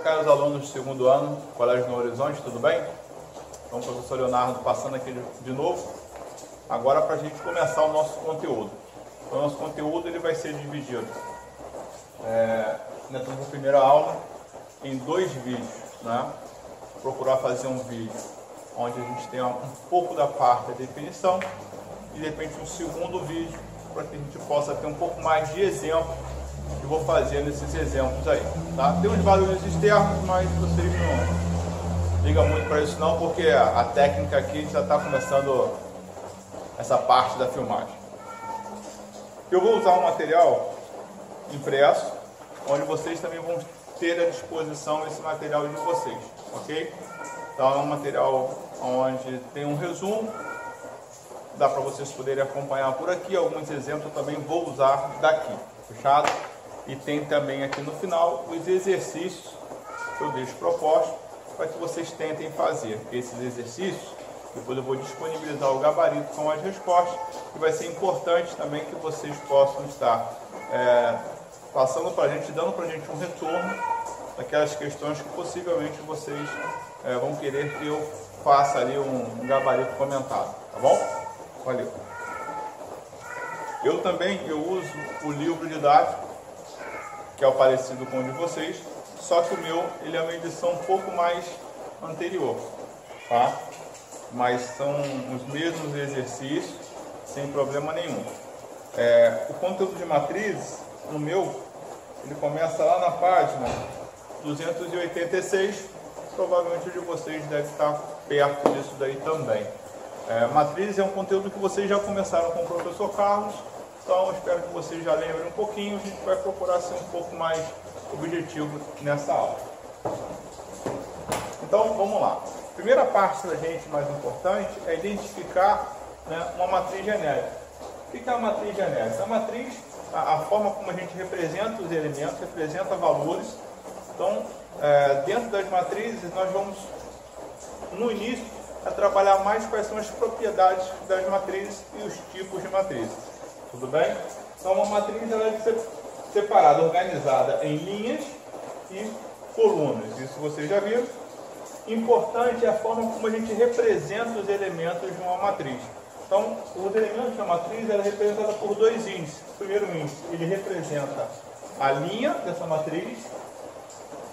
Caros alunos do segundo ano, Colégio Novo Horizonte, tudo bem? Então, o professor Leonardo passando aqui de novo, agora para a gente começar o nosso conteúdo. Então, o nosso conteúdo ele vai ser dividido nessa primeira aula em 2 vídeos, né? Procurar fazer um vídeo onde a gente tenha um pouco da parte da definição e de repente um segundo vídeo para que a gente possa ter um pouco mais de exemplo que eu vou fazer nesses exemplos aí, tá? Tem uns valores externos, mas vocês não ligam muito para isso não, porque a técnica aqui já está começando essa parte da filmagem. Eu vou usar um material impresso, onde vocês também vão ter à disposição esse material de vocês, ok? Então é um material onde tem um resumo, dá para vocês poderem acompanhar por aqui, alguns exemplos eu também vou usar daqui, fechado? E tem também aqui no final os exercícios que eu deixo propostos para que vocês tentem fazer esses exercícios. Depois eu vou disponibilizar o gabarito com as respostas, e vai ser importante também que vocês possam estar passando para a gente, dando para a gente um retorno daquelas questões que possivelmente vocês vão querer que eu faça ali um gabarito comentado, tá bom? Valeu! Eu também uso o livro didático, que é o parecido com o de vocês, só que o meu ele é uma edição um pouco mais anterior, tá? Mas são os mesmos exercícios, sem problema nenhum. O conteúdo de matrizes, no meu, ele começa lá na página 286, provavelmente o de vocês deve estar perto disso daí também. Matrizes é um conteúdo que vocês já começaram com o professor Carlos, então espero que vocês já lembrem um pouquinho, a gente vai procurar ser um pouco mais objetivo nessa aula. Então vamos lá. A primeira parte da gente mais importante é identificar, né, uma matriz genérica. O que é uma matriz genérica? A matriz, a forma como a gente representa os elementos, representa valores. Então, dentro das matrizes, nós vamos, no início, trabalhar mais quais são as propriedades das matrizes e os tipos de matrizes. Tudo bem? Então, uma matriz ela deve ser separada, organizada em linhas e colunas. Isso vocês já viram. Importante é a forma como a gente representa os elementos de uma matriz. Então, os elementos de uma matriz ela é representada por 2 índices. O primeiro índice, ele representa a linha dessa matriz,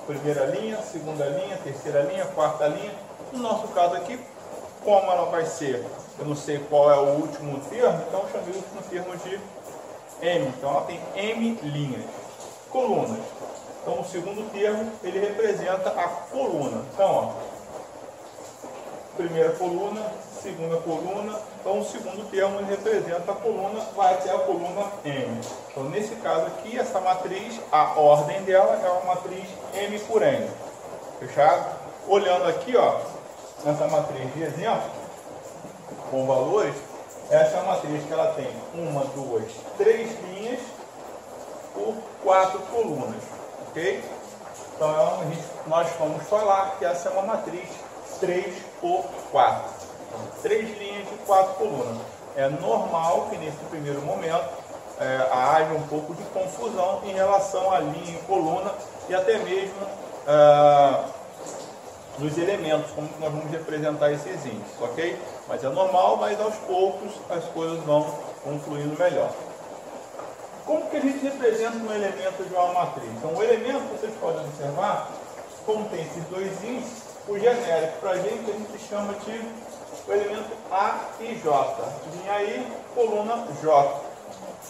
primeira linha, segunda linha, terceira linha, quarta linha. No nosso caso aqui, como ela vai ser, eu não sei qual é o último termo, então eu chamei o último termo de M. Então ela tem M linhas. Colunas. Então o segundo termo, ele representa a coluna. Então, ó, primeira coluna, segunda coluna. Então o segundo termo, ele representa a coluna, vai até a coluna M. Então nesse caso aqui, essa matriz, a ordem dela é uma matriz M por N. Fechado? Olhando aqui, ó, nessa matriz de exemplo, com valores, essa é uma matriz que ela tem 1, 2, 3 linhas por 4 colunas, ok? Então nós vamos falar que essa é uma matriz 3 por 4. Então, 3 linhas de 4 colunas. É normal que nesse primeiro momento haja um pouco de confusão em relação à linha e coluna e até mesmo nos elementos, como nós vamos representar esses índices, ok? Mas é normal, mas aos poucos as coisas vão fluindo melhor. Como que a gente representa um elemento de uma matriz? Então, o elemento, vocês podem observar, como tem esses 2 índices, o genérico para a gente chama de o elemento A e J. Linha I, coluna J.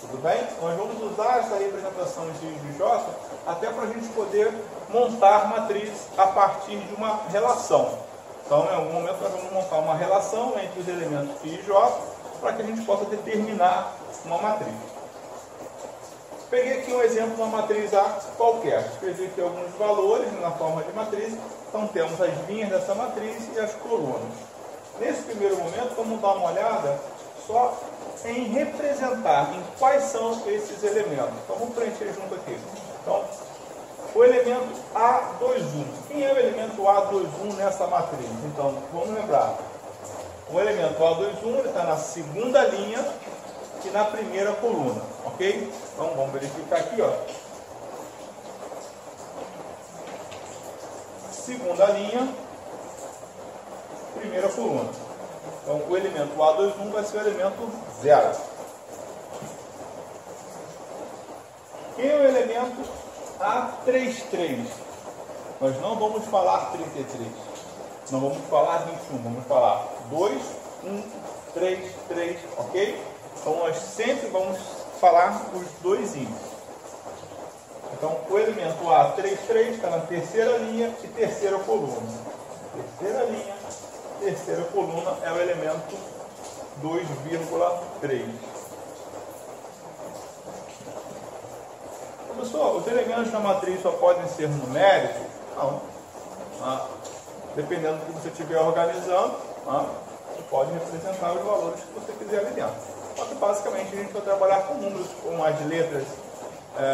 Tudo bem? Nós vamos usar essa representação de J até para a gente poder montar matrizes a partir de uma relação. Então, em algum momento, nós vamos montar uma relação entre os elementos I e J para que a gente possa determinar uma matriz. Peguei aqui um exemplo de uma matriz A qualquer. Escrevi aqui alguns valores na forma de matriz. Então, temos as linhas dessa matriz e as colunas. Nesse primeiro momento, vamos dar uma olhada só em representar em quais são esses elementos. Então, vamos preencher junto aqui. Então, o elemento A21. Quem é o elemento A21 nessa matriz? Então, vamos lembrar. O elemento A21 está na segunda linha e na primeira coluna, ok? Então, vamos verificar aqui, ó. segunda linha, primeira coluna. Então, o elemento A21 vai ser o elemento 0. E o elemento A33? Nós não vamos falar 33. Não vamos falar 21. Vamos falar 2, 1, 3, 3, ok? Então, nós sempre vamos falar os dois índices. Então, o elemento A33 está na terceira linha e terceira coluna. Terceira linha, terceira coluna é o elemento 2,3. Professor, os elementos da matriz só podem ser numéricos? Não. Dependendo do que você estiver organizando, você pode representar os valores que você quiser ali dentro. Só que basicamente a gente vai trabalhar com números, com as letras,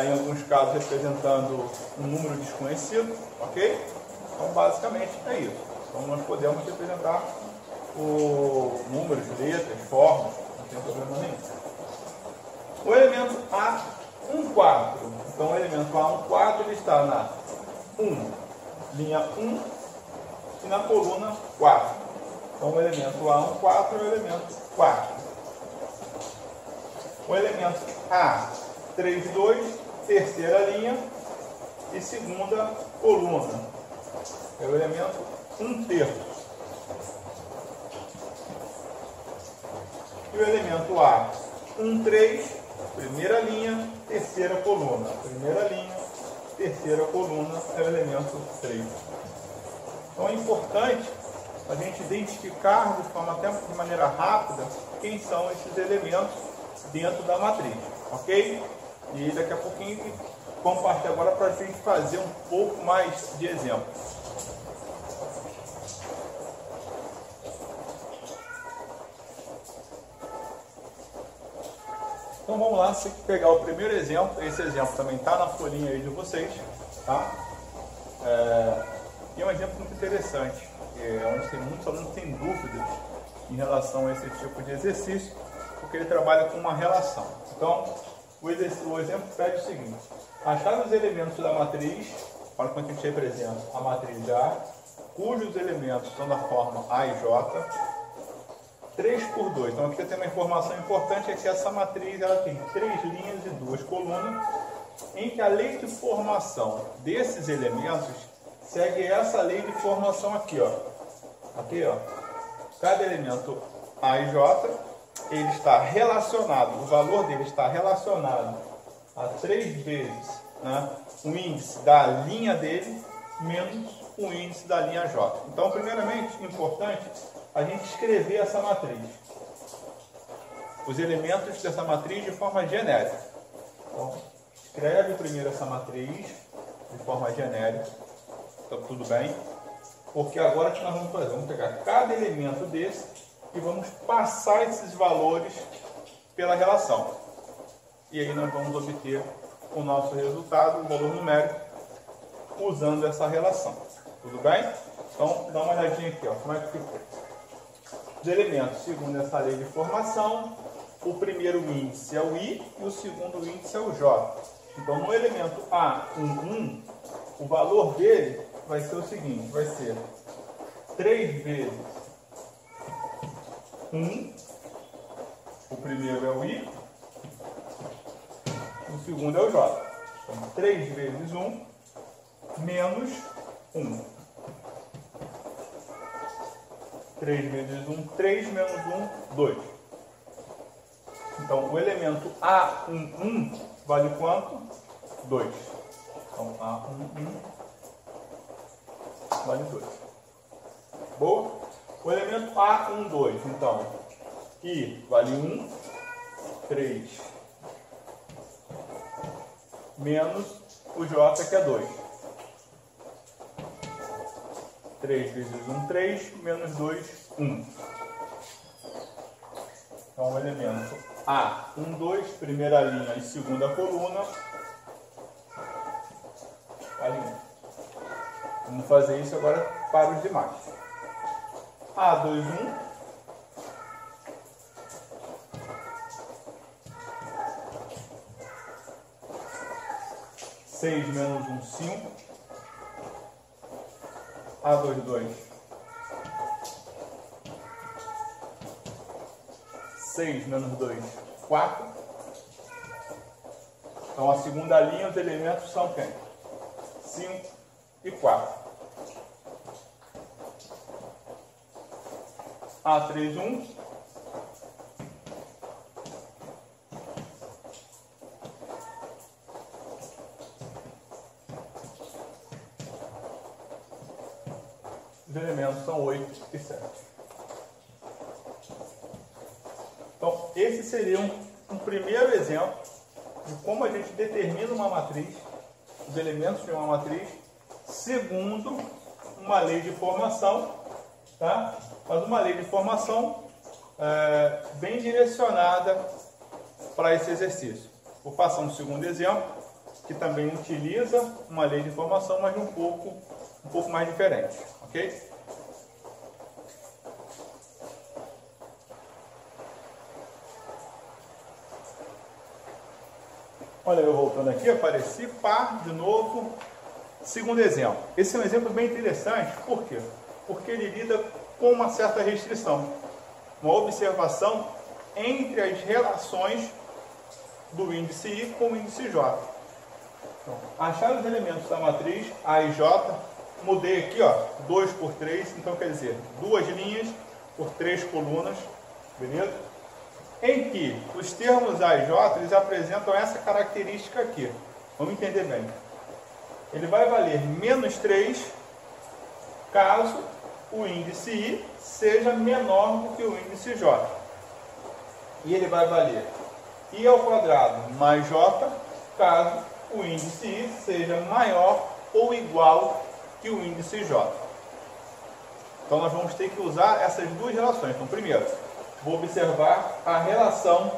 em alguns casos representando um número desconhecido, ok? Então basicamente é isso. Então nós podemos representar o números, letras, formas, não tem problema nenhum. O elemento A14. Então o elemento A14 ele está na 1, linha 1 e na coluna 4. Então o elemento A14 é o elemento 4. O elemento A32, terceira linha e segunda coluna. É o elemento 1/3. E o elemento A13, primeira linha, terceira coluna. Primeira linha, terceira coluna é o elemento 3. Então é importante a gente identificar até de maneira rápida quem são esses elementos dentro da matriz, ok? E daqui a pouquinho vamos partir agora para a gente fazer um pouco mais de exemplos. Então vamos lá, se pegar o primeiro exemplo, esse exemplo também está na folhinha aí de vocês, tá? E é um exemplo muito interessante, onde muitos alunos têm dúvidas em relação a esse tipo de exercício, porque ele trabalha com uma relação. Então, o exemplo pede o seguinte: achar os elementos da matriz, olha como a gente representa a matriz A, cujos elementos são da forma A e J, 3 por 2. Então aqui tem uma informação importante, é que essa matriz ela tem 3 linhas e 2 colunas, em que a lei de formação desses elementos segue essa lei de formação aqui, ó. Aqui, ó. Cada elemento A e J, ele está relacionado, o valor dele está relacionado a 3 vezes, né, o índice da linha dele menos o índice da linha J. Então, primeiramente, importante a gente escrever essa matriz, os elementos dessa matriz de forma genérica. Então, escreve primeiro essa matriz de forma genérica, então tudo bem, porque agora o que nós vamos fazer? Vamos pegar cada elemento desse e vamos passar esses valores pela relação. E aí nós vamos obter o nosso resultado, o valor numérico, usando essa relação. Tudo bem? Então, dá uma olhadinha aqui, ó, como é que ficou. Os elementos, segundo essa lei de formação, o primeiro índice é o I e o segundo índice é o J. Então, no elemento A11, o valor dele vai ser o seguinte, vai ser 3 vezes 1, o primeiro é o I, o segundo é o J. Então, 3 vezes 1 menos 1. 3 vezes 1, 3 menos 1, 2. Então, o elemento A11 vale quanto? 2. Então, A11 vale 2. Boa? O elemento A12, então, I vale 1, 3, menos o J, que é 2. 3 vezes 1, 3, menos 2, 1. Então, o elemento A12, primeira linha e segunda coluna, vale 1. Vamos fazer isso agora para os demais. A21, (6 menos 1, 5). A22, 6 menos 2, 4. Então, a segunda linha, os elementos são quem? 5 e 4. A31, os elementos são 8 e 7. Então, esse seria um primeiro exemplo de como a gente determina uma matriz, os elementos de uma matriz, segundo uma lei de formação, tá? Mas uma lei de formação bem direcionada para esse exercício. Vou passar um segundo exemplo, que também utiliza uma lei de formação, mas um pouco mais diferente, ok? Olha, eu voltando aqui, apareci, pá, de novo. Segundo exemplo. Esse é um exemplo bem interessante, por quê? Porque ele lida com uma certa restrição, uma observação entre as relações do índice I com o índice J. Então, achar os elementos da matriz A e J, mudei aqui, ó, 2 por 3, então quer dizer, 2 linhas por 3 colunas, beleza? Em que os termos A e J, eles apresentam essa característica aqui. Vamos entender bem. Ele vai valer menos 3 caso o índice I seja menor do que o índice J. E ele vai valer I ao quadrado mais J caso o índice I seja maior ou igual que o índice J. Então nós vamos ter que usar essas duas relações. Então, primeiro, vou observar a relação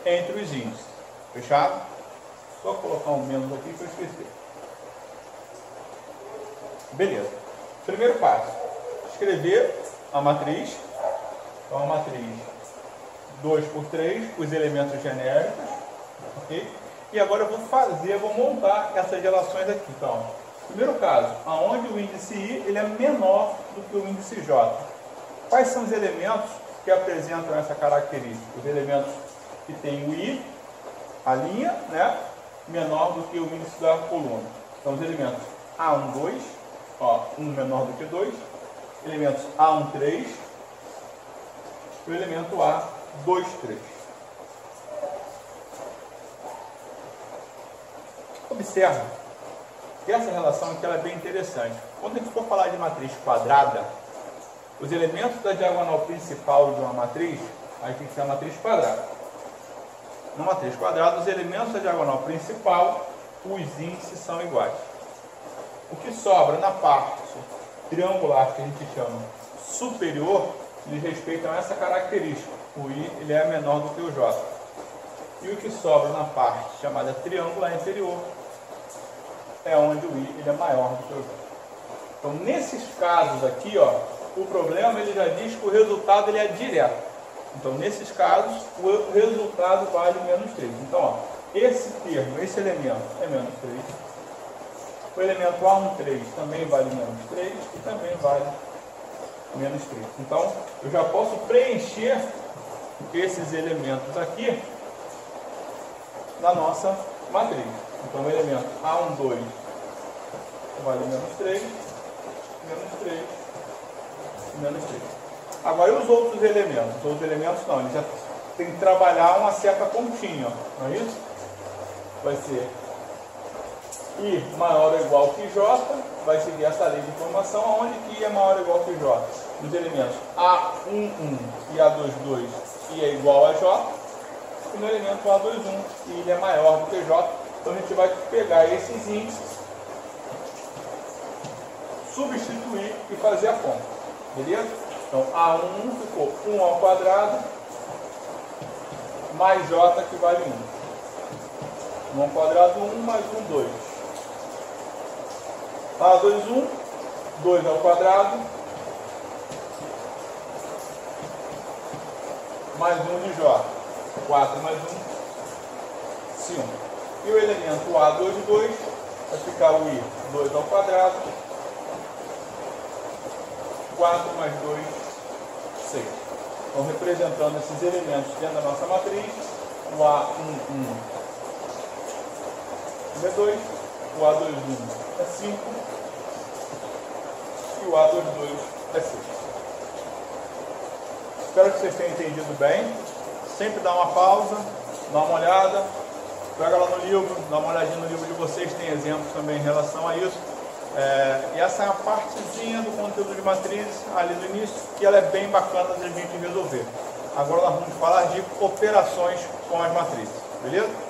entre os índices. Fechado? Só colocar um menos aqui para eu esquecer. Beleza. Primeiro passo, escrever a matriz. Então, a matriz 2 por 3, os elementos genéricos. Ok? E agora eu vou montar essas relações aqui. Então, primeiro caso, aonde o índice I ele é menor do que o índice J. Quais são os elementos que apresentam essa característica? Os elementos que têm o I, a linha, né, menor do que o índice da coluna. Então, os elementos A1, 2, ó, 1 menor do que 2, elementos A1, 3, e o elemento A2, 3. Observa que essa relação aqui ela é bem interessante. Quando a gente for falar de matriz quadrada, os elementos da diagonal principal de uma matriz, aí tem que ser a matriz quadrada. Na matriz quadrada, os elementos da diagonal principal, os índices são iguais. O que sobra na parte triangular, que a gente chama superior, eles respeitam essa característica. O I ele é menor do que o J. E o que sobra na parte chamada triangular inferior é onde o I ele é maior do que o J. Então, nesses casos aqui, ó, o problema ele já diz que o resultado ele é direto. Então, nesses casos, o resultado vale menos 3. Então, ó, esse termo, esse elemento é menos 3. O elemento A1, 3 também vale menos 3 e também vale menos 3. Então, eu já posso preencher esses elementos aqui na nossa matriz. Então, o elemento A1, 2 vale menos 3, menos 3 e menos 3. Agora, e os outros elementos? Os outros elementos não, eles já tem que trabalhar uma certa continha, não é isso? Vai ser I maior ou igual que J, vai seguir essa lei de formação, onde que I é maior ou igual que J? Nos elementos A11 e A22, I é igual a J, e no elemento A21, I é maior do que J. Então a gente vai pegar esses índices, substituir e fazer a conta, beleza? Então A1 ficou 1 ao quadrado, mais J que vale 1. 1 ao quadrado 1, mais 1, 2. A2, 1, 2 ao quadrado, mais 1 de J. 4 mais 1, 5. E o elemento A2, 2, vai ficar o I, 2 ao quadrado, 4 mais 2, 6. Então, representando esses elementos dentro da nossa matriz, o A11 é 2, o A21 é 5 e o A22 é 6. Espero que vocês tenham entendido bem. Sempre dá uma pausa, dá uma olhada, pega lá no livro, dá uma olhadinha no livro de vocês, tem exemplos também em relação a isso. E essa é a partezinha do conteúdo de matrizes ali no início, que ela é bem bacana de a gente resolver. Agora nós vamos falar de operações com as matrizes, beleza?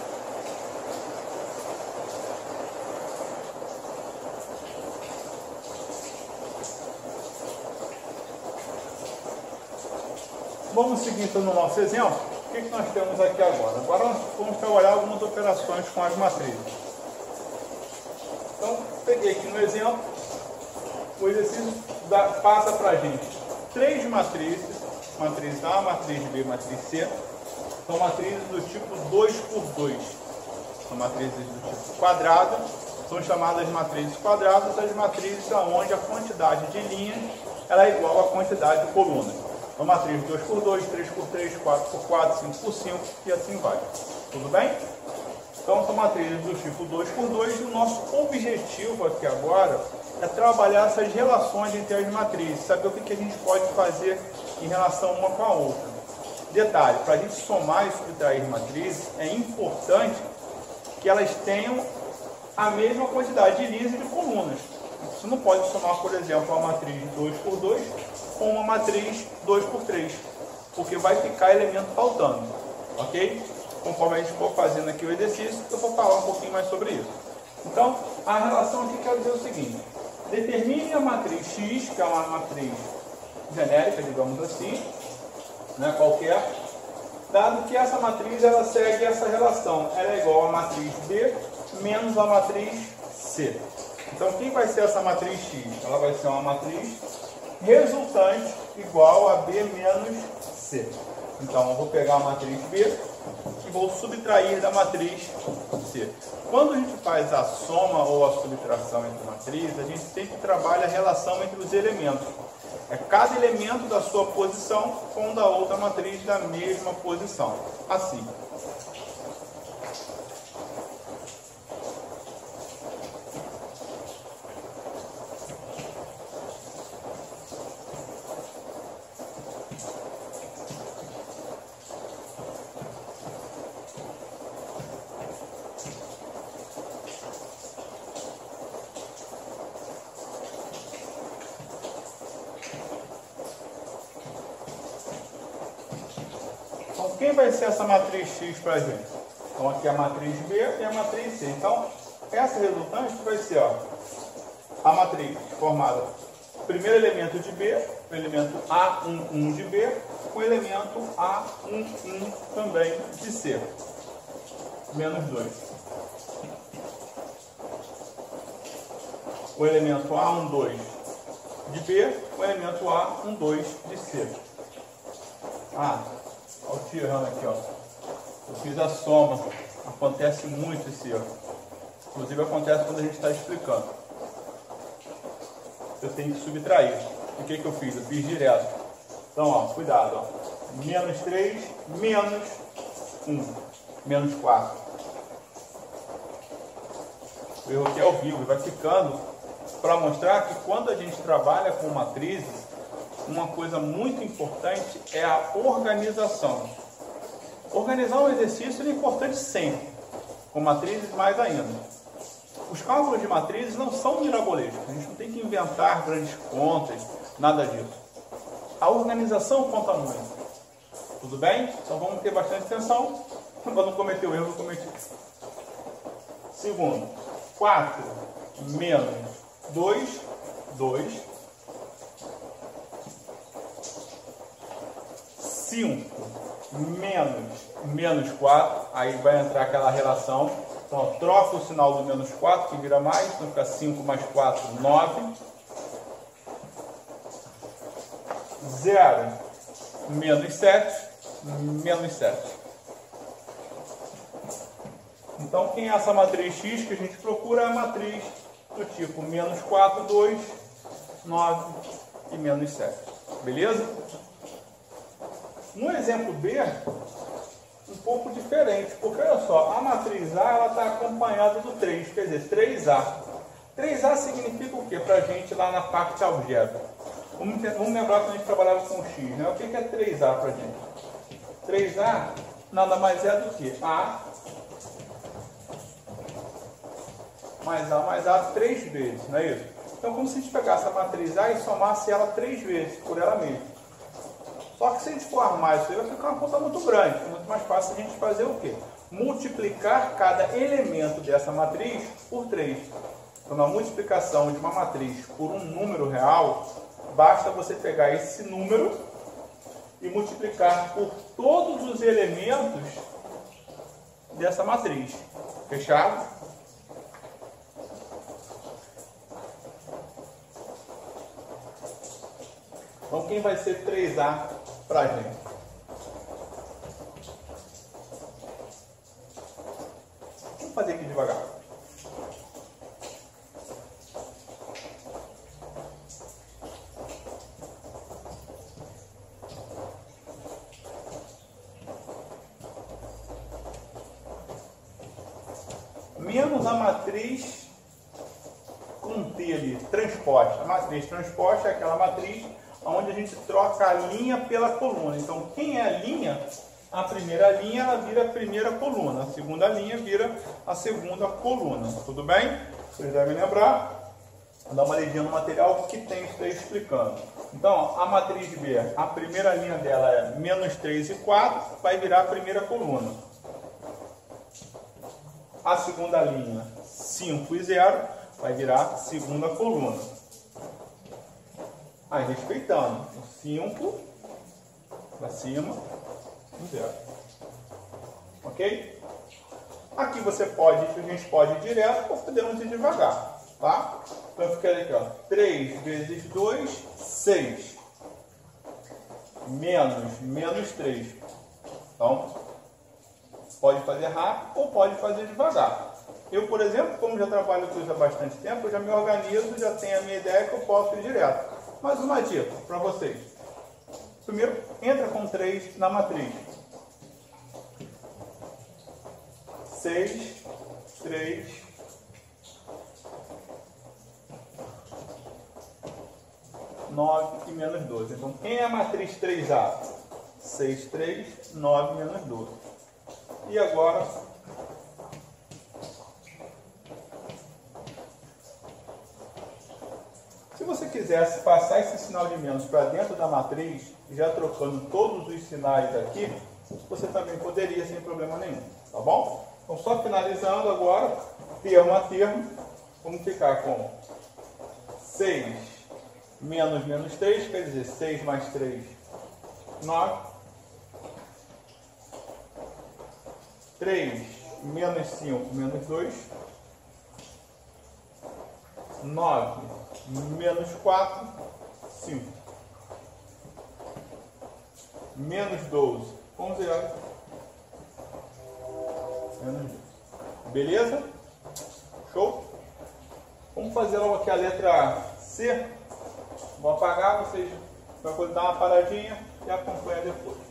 Vamos seguir então no nosso exemplo. O que nós temos aqui agora? Agora nós vamos trabalhar algumas operações com as matrizes. Então, peguei aqui no exemplo, o exercício passa para a gente 3 matrizes, matriz A, matriz B, matriz C. São matrizes do tipo 2×2. São matrizes do tipo quadrado, são chamadas de matrizes quadradas, as matrizes onde a quantidade de linhas ela é igual à quantidade de colunas. Então, matriz 2×2, 3×3, 4×4, 5×5 e assim vai. Tudo bem? Então, são matrizes do tipo 2×2 e o nosso objetivo aqui agora é trabalhar essas relações entre as matrizes, saber o que a gente pode fazer em relação uma com a outra. Detalhe, para a gente somar e subtrair matrizes, é importante que elas tenham a mesma quantidade de linhas e de colunas. Você não pode somar, por exemplo, uma matriz 2×2 com uma matriz 2×3, porque vai ficar elemento faltando, ok? Conforme a gente for fazendo aqui o exercício, eu vou falar um pouquinho mais sobre isso. Então, a relação aqui quer dizer o seguinte: determine a matriz X, que é uma matriz genérica, digamos assim, né, qualquer, dado que essa matriz ela segue essa relação, ela é igual à matriz B menos a matriz C. Então, quem vai ser essa matriz X? Ela vai ser uma matriz resultante igual a B menos C. Então, eu vou pegar a matriz B e vou subtrair da matriz C. Quando a gente faz a soma ou a subtração entre matrizes, a gente sempre trabalha a relação entre os elementos. É cada elemento da sua posição com o da outra matriz da mesma posição. Assim. Quem vai ser essa matriz X para a gente? Então, aqui é a matriz B e a matriz C. Então, essa resultante vai ser a matriz formada primeiro elemento de B, o elemento A11 de B, com o elemento A11 também de C, menos 2. O elemento A12 de B, o elemento A12 de C. Olha o tio errando aqui, ó. Eu fiz a soma. Acontece muito esse erro. Inclusive acontece quando a gente está explicando. Eu tenho que subtrair. O que eu fiz? Eu fiz direto. Então, ó, cuidado, ó. Menos 3, menos 1, menos 4. O erro aqui é ao vivo, vai ficando para mostrar que quando a gente trabalha com matrizes, uma coisa muito importante é a organização. Organizar um exercício é importante sempre, com matrizes mais ainda. Os cálculos de matrizes não são mirabolescos, a gente não tem que inventar grandes contas, nada disso. A organização conta muito. Tudo bem? Então vamos ter bastante atenção para não cometer o erro que eu cometi. Segundo, 4 menos 2, 2. 5 menos 4, aí vai entrar aquela relação. Então, ó, troca o sinal do menos 4, que vira mais, então fica 5 mais 4, 9. 0 menos 7, menos 7. Então, quem é essa matriz X que a gente procura? É a matriz do tipo menos 4, 2, 9, e menos 7. Beleza? No exemplo B, um pouco diferente, porque olha só, a matriz A ela está acompanhada do 3, quer dizer, 3A. 3A significa o que para a gente lá na parte algébra? Vamos lembrar quando a gente trabalhava com X, né? O que é 3A para a gente? 3A nada mais é do que A mais A 3 vezes, não é isso? Então, como se a gente pegasse a matriz A e somasse ela 3 vezes por ela mesma. Só que se a gente for armar isso aí, vai ficar uma conta muito grande. É muito mais fácil a gente fazer o quê? Multiplicar cada elemento dessa matriz por 3. Então, na multiplicação de uma matriz por um número real, basta você pegar esse número e multiplicar por todos os elementos dessa matriz. Fechado? Então, quem vai ser 3A para a gente? Vamos fazer aqui devagar. Menos a matriz com T ali, transposta. A matriz transposta é aquela matriz onde a gente troca a linha pela coluna. Então, quem é a linha? A primeira linha ela vira a primeira coluna, a segunda linha vira a segunda coluna. Tudo bem? Vocês devem lembrar. Dá uma olhadinha no material que tem isso aí explicando. Então, a matriz B, a primeira linha dela é menos 3 e 4, vai virar a primeira coluna. A segunda linha, 5 e 0, vai virar a segunda coluna. Aí, respeitando, 5 para cima, 0. Ok? Aqui você pode, a gente pode ir direto, ou podemos ir devagar, tá? Então, fica aqui, ó, 3 vezes 2, 6. Menos 3. Então, pode fazer rápido ou pode fazer devagar. Eu, por exemplo, como já trabalho com isso há bastante tempo, eu já me organizo, já tenho a minha ideia que eu posso ir direto. Mais uma dica para vocês. Primeiro, entra com 3 na matriz. 6, 3, 9 e menos 12. Então, quem é a matriz 3A? 6, 3, 9 menos 12. E agora, se você quisesse passar esse sinal de menos para dentro da matriz, já trocando todos os sinais aqui, você também poderia sem problema nenhum, tá bom? Então, só finalizando agora, termo a termo, vamos ficar com 6 menos 3, quer dizer, 6 mais 3, 9. 3 menos 5 menos 2. 9 menos 4, 5. Menos 12 com 0. Menos 12. Beleza? Show? Vamos fazer logo aqui a letra C. Vou apagar, vocês vão poder dar uma paradinha e acompanhar depois.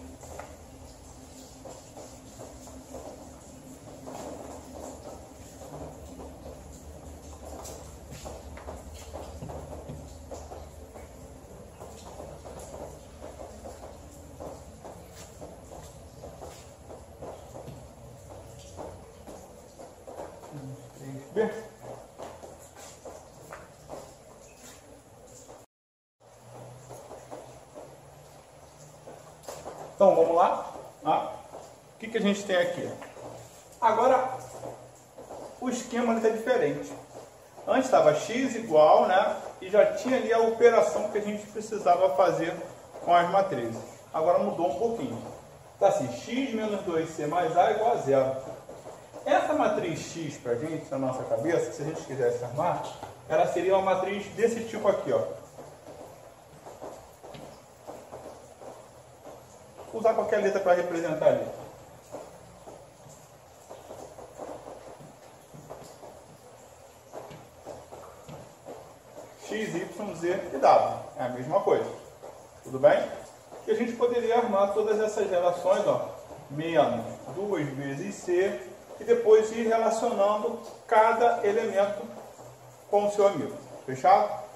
Então, vamos lá. O que a gente tem aqui? Agora, o esquema está diferente. Antes estava x igual, né? E já tinha ali a operação que a gente precisava fazer com as matrizes. Agora mudou um pouquinho. Está assim, x menos 2c mais a igual a 0. Essa matriz x para a gente, na nossa cabeça, se a gente quisesse armar, ela seria uma matriz desse tipo aqui, ó. Vou usar qualquer letra para representar ali. X X, Y, Z e W. É a mesma coisa. Tudo bem? E a gente poderia armar todas essas relações, ó, menos 2 vezes C, e depois ir relacionando cada elemento com o seu amigo. Fechado?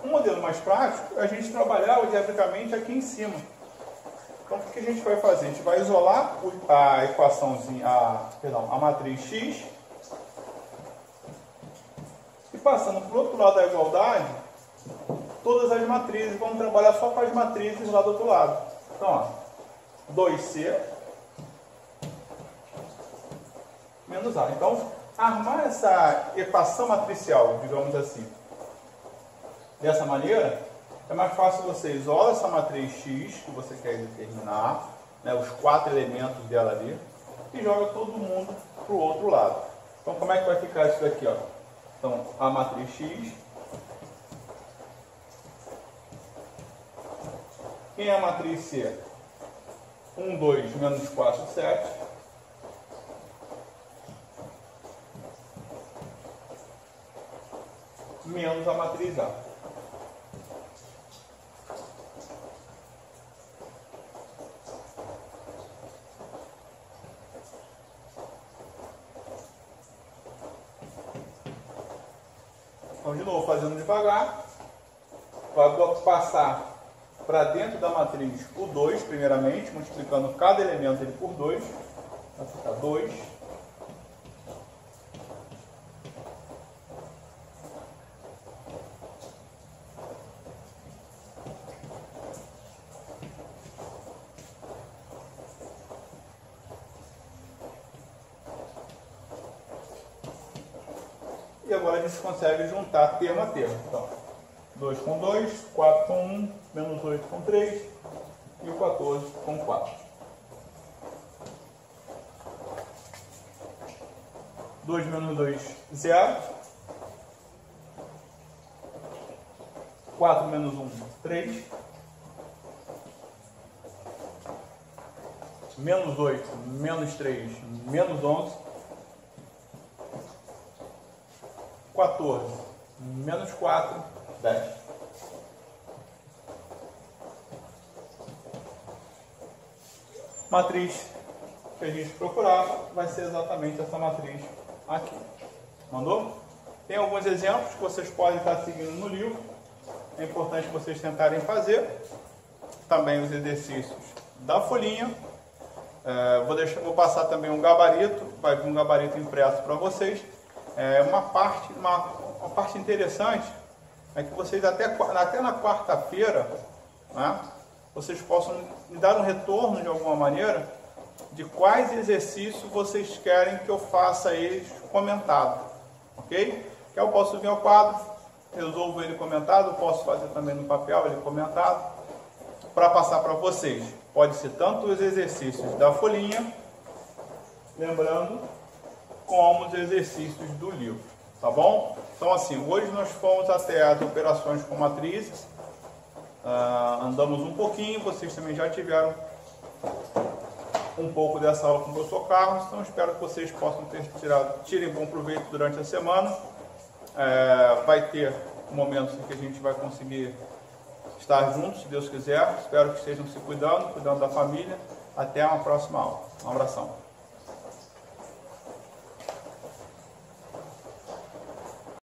Um modelo mais prático é a gente trabalhar algebricamente aqui em cima. Então, o que a gente vai fazer? A gente vai isolar a equaçãozinha, a matriz X, e passando para o outro lado da igualdade, todas as matrizes, vamos trabalhar só com as matrizes lá do outro lado. Então, ó, 2C menos A. Então, armar essa equação matricial, digamos assim, dessa maneira, é mais fácil você isolar essa matriz X, que você quer determinar, né, os 4 elementos dela ali, e joga todo mundo para o outro lado. Então, como é que vai ficar isso daqui? Ó? Então, a matriz X. Quem é a matriz C? 1, 2, menos 4, 7. Menos a matriz A. Então, de novo, fazendo devagar, vai passar para dentro da matriz o 2, primeiramente, multiplicando cada elemento ele por 2, vai ficar 2. E agora a gente consegue juntar termo a termo. Então, 2 com 2, 4 com 1, menos 8 com 3 e o 14 com 4. 2 menos 2, 0. 4 menos 1, 3. Menos 8, menos 3, menos 11. 14, menos 4, 10. Matriz que a gente procurava vai ser exatamente essa matriz aqui. Mandou? Tem alguns exemplos que vocês podem estar seguindo no livro. É importante vocês tentarem fazer. Também os exercícios da folhinha. Vou passar também um gabarito. Vai vir um gabarito impresso para vocês. Uma parte interessante é que vocês até na quarta-feira, né, vocês possam me dar um retorno de alguma maneira de quais exercícios vocês querem que eu faça eles comentado, ok? Que eu posso vir ao quadro, resolvo ele comentado, posso fazer também no papel ele comentado, para passar para vocês. Pode ser tanto os exercícios da folhinha, lembrando, como os exercícios do livro, tá bom? Então, assim, hoje nós fomos até as operações com matrizes, andamos um pouquinho, vocês também já tiveram um pouco dessa aula com o professor Carlos, então espero que vocês possam tirem bom proveito durante a semana. Vai ter momentos em que a gente vai conseguir estar juntos, se Deus quiser. Espero que estejam se cuidando da família. Até uma próxima aula. Um abração.